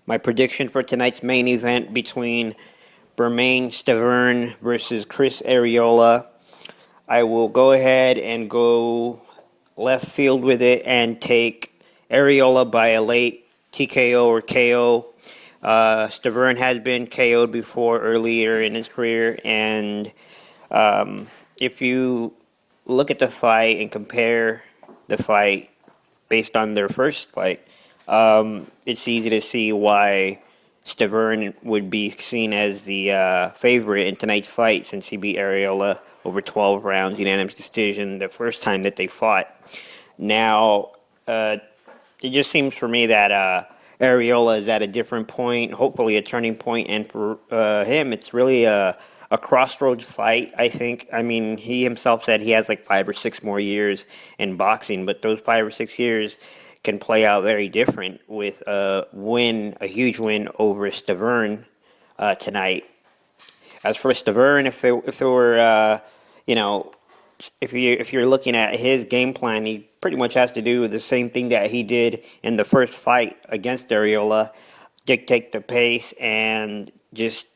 My prediction for tonight's main event between Bermane Stiverne versus Chris Arreola. I will go ahead and go left field with it and take Arreola by a late TKO or KO. Stiverne has been KO'd before earlier in his career, and if you look at the fight and compare the fight based on their first fight, it's easy to see why Stiverne would be seen as the favorite in tonight's fight since he beat Arreola over 12 rounds, unanimous decision, the first time that they fought. Now, it just seems for me that Arreola is at a different point, hopefully a turning point, and for him, it's really a crossroads fight, I think. I mean, he himself said he has like 5 or 6 more years in boxing, but those 5 or 6 years can play out very different with a huge win over Stiverne tonight. As for Stiverne, if it were, if you're looking at his game plan, he pretty much has to do the same thing that he did in the first fight against Arreola, dictate the pace and just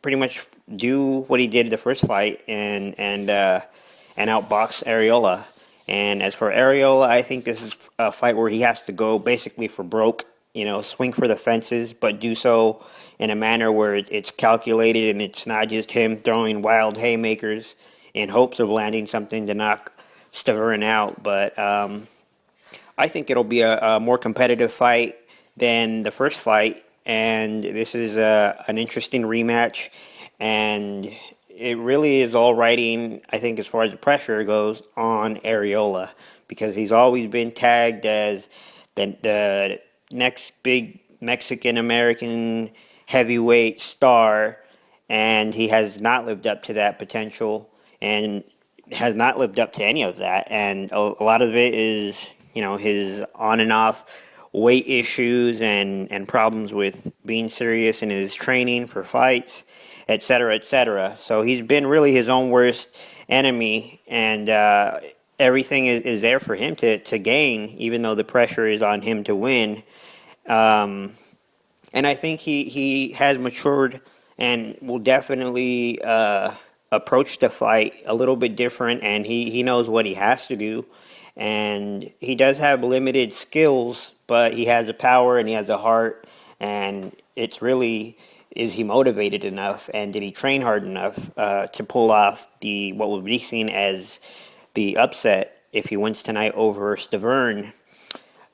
pretty much do what he did the first fight and outbox Arreola. And as for Arreola, I think this is a fight where he has to go basically for broke, swing for the fences, but do so in a manner where it's calculated and it's not just him throwing wild haymakers in hopes of landing something to knock Stiverne out. But I think it'll be a more competitive fight than the first fight, and this is an interesting rematch, and it really is all riding, I think, as far as the pressure goes, on Arreola, because he's always been tagged as the next big Mexican-American heavyweight star, and he has not lived up to that potential and has not lived up to any of that. And a lot of it is, his on and off weight issues and problems with being serious in his training for fights, etc., etc. So he's been really his own worst enemy, and everything is there for him to gain, even though the pressure is on him to win. And I think he has matured and will definitely approach the fight a little bit different, and he knows what he has to do. And he does have limited skills, but he has a power and he has a heart, and it's really, is he motivated enough and did he train hard enough to pull off what will be seen as the upset if he wins tonight over Stiverne.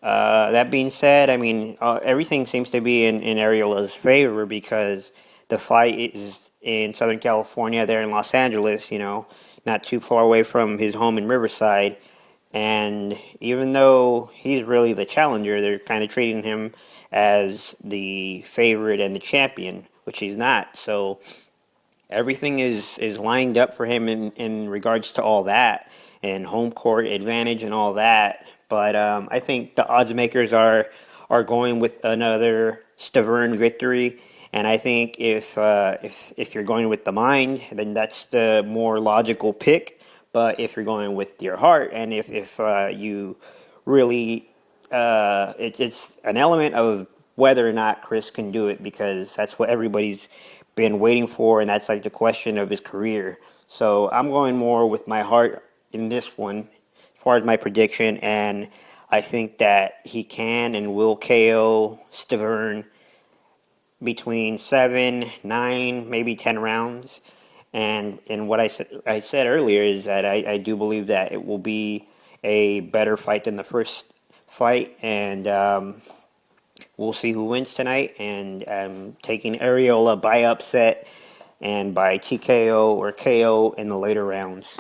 That being said, I mean, everything seems to be in Arreola's favor because the fight is in Southern California, there in Los Angeles, not too far away from his home in Riverside. And even though he's really the challenger, they're kind of treating him as the favorite and the champion, which he's not. So everything is lined up for him in regards to all that and home court advantage and all that. But I think the odds makers are going with another Stiverne victory. And I think if you're going with the mind, then that's the more logical pick. But if you're going with your heart, and if you really, it's an element of whether or not Chris can do it, because that's what everybody's been waiting for, and that's like the question of his career. So I'm going more with my heart in this one, as far as my prediction, and I think that he can and will KO Stiverne between 7, 9, maybe 10 rounds. And what I said earlier is that I do believe that it will be a better fight than the first fight, and we'll see who wins tonight. And I'm taking Arreola by upset and by TKO or KO in the later rounds.